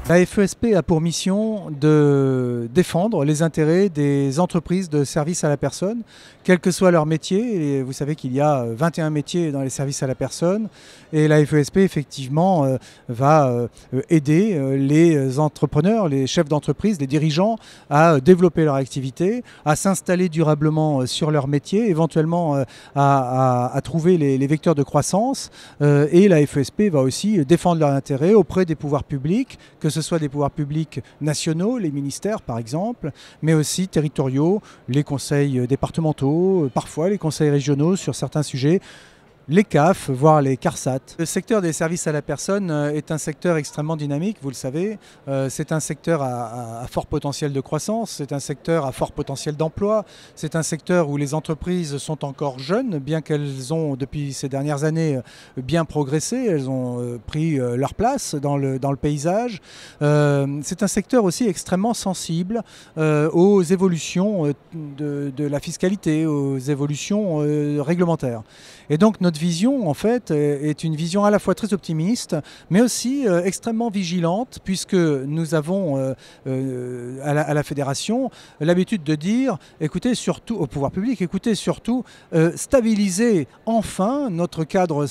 La FESP a pour mission de défendre les intérêts des entreprises de services à la personne, quel que soit leur métier. Et vous savez qu'il y a 21 métiers dans les services à la personne. Et la FESP, effectivement, va aider les entrepreneurs, les chefs d'entreprise, les dirigeants à développer leur activité, à s'installer durablement sur leur métier, éventuellement à trouver les vecteurs de croissance. Et la FESP va aussi défendre leurs intérêts auprès des pouvoirs publics, que ce soit des pouvoirs publics nationaux, les ministères par exemple, mais aussi territoriaux, les conseils départementaux, parfois les conseils régionaux sur certains sujets, les CAF, voire les CARSAT. Le secteur des services à la personne est un secteur extrêmement dynamique, vous le savez. C'est un secteur à fort potentiel de croissance, c'est un secteur à fort potentiel d'emploi, c'est un secteur où les entreprises sont encore jeunes, bien qu'elles ont depuis ces dernières années bien progressé, elles ont pris leur place dans le paysage. C'est un secteur aussi extrêmement sensible aux évolutions de la fiscalité, aux évolutions réglementaires. Et donc notre vision, en fait, est une vision à la fois très optimiste, mais aussi extrêmement vigilante, puisque nous avons à la Fédération l'habitude de dire, écoutez surtout, au pouvoir public, écoutez surtout, stabiliser enfin notre cadre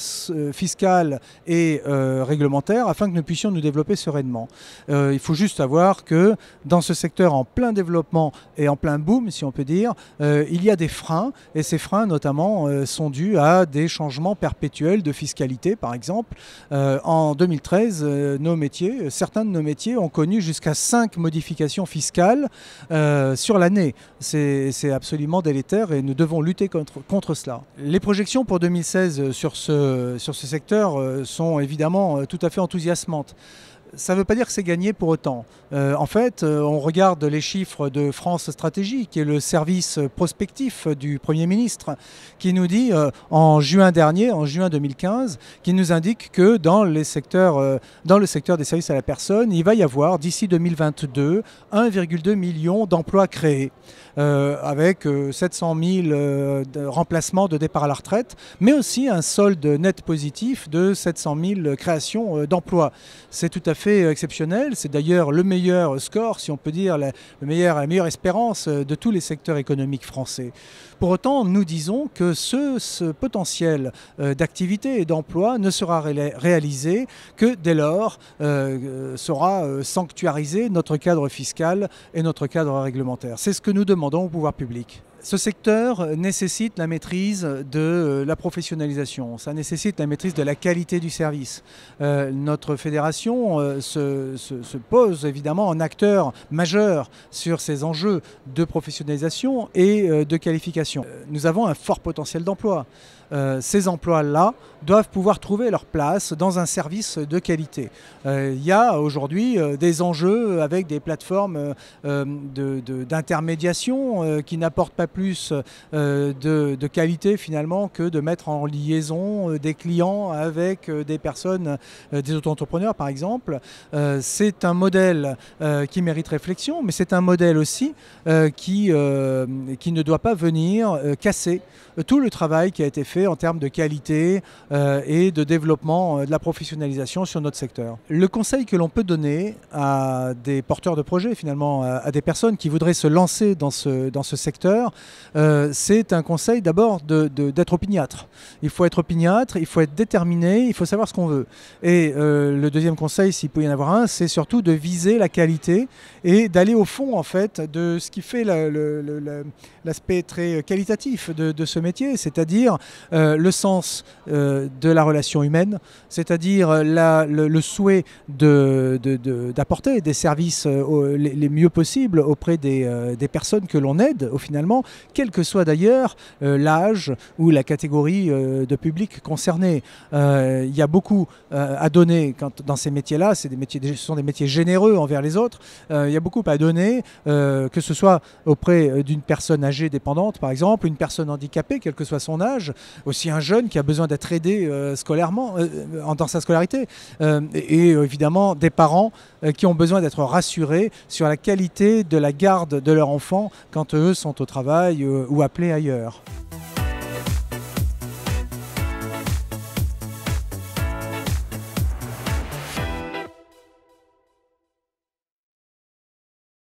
fiscal et réglementaire afin que nous puissions nous développer sereinement. Il faut juste savoir que dans ce secteur en plein développement et en plein boom, si on peut dire, il y a des freins, et ces freins notamment sont dus à des changements perpétuels de fiscalité, par exemple. En 2013, certains de nos métiers ont connu jusqu'à 5 modifications fiscales sur l'année. C'est absolument délétère et nous devons lutter contre cela. Les projections pour 2016 sur ce secteur sont évidemment tout à fait enthousiasmantes. Ça ne veut pas dire que c'est gagné pour autant. En fait, on regarde les chiffres de France Stratégie, qui est le service prospectif du Premier ministre, qui nous dit en juin dernier, en juin 2015, qui nous indique que dans le secteur des services à la personne, il va y avoir d'ici 2022 1,2 million d'emplois créés, avec 700 000 remplacements de départ à la retraite, mais aussi un solde net positif de 700 000 créations d'emplois. C'est tout à fait exceptionnel, c'est d'ailleurs le meilleur score, si on peut dire, la meilleure espérance de tous les secteurs économiques français. Pour autant, nous disons que ce potentiel d'activité et d'emploi ne sera réalisé que dès lors sera sanctuarisé notre cadre fiscal et notre cadre réglementaire. C'est ce que nous demandons au pouvoir public. Ce secteur nécessite la maîtrise de la professionnalisation, ça nécessite la maîtrise de la qualité du service. Notre fédération se pose évidemment en acteur majeur sur ces enjeux de professionnalisation et de qualification. Nous avons un fort potentiel d'emploi. Ces emplois-là doivent pouvoir trouver leur place dans un service de qualité. Il y a aujourd'hui des enjeux avec des plateformes d'intermédiation qui n'apportent pas plus de qualité finalement que de mettre en liaison des clients avec des personnes, des auto-entrepreneurs par exemple. C'est un modèle qui mérite réflexion, mais c'est un modèle aussi qui ne doit pas venir casser tout le travail qui a été fait en termes de qualité et de développement de la professionnalisation sur notre secteur. Le conseil que l'on peut donner à des porteurs de projets, finalement, à des personnes qui voudraient se lancer dans ce secteur, c'est un conseil d'abord d'être opiniâtre. Il faut être opiniâtre, il faut être déterminé, il faut savoir ce qu'on veut. Et le deuxième conseil, s'il peut y en avoir un, c'est surtout de viser la qualité et d'aller au fond en fait de ce qui fait l'aspect très qualitatif de ce métier, c'est-à-dire le sens de la relation humaine, c'est-à-dire le souhait d'apporter des services les mieux possibles auprès des personnes que l'on aide, finalement, quel que soit d'ailleurs l'âge ou la catégorie de public concerné. Il y a beaucoup à donner dans ces métiers-là, ce sont des métiers généreux envers les autres. Il y a beaucoup à donner, que ce soit auprès d'une personne âgée dépendante, par exemple, une personne handicapée, quel que soit son âge, aussi un jeune qui a besoin d'être aidé scolairement, dans sa scolarité, et évidemment des parents qui ont besoin d'être rassurés sur la qualité de la garde de leur enfant quand eux sont au travail ou appelés ailleurs.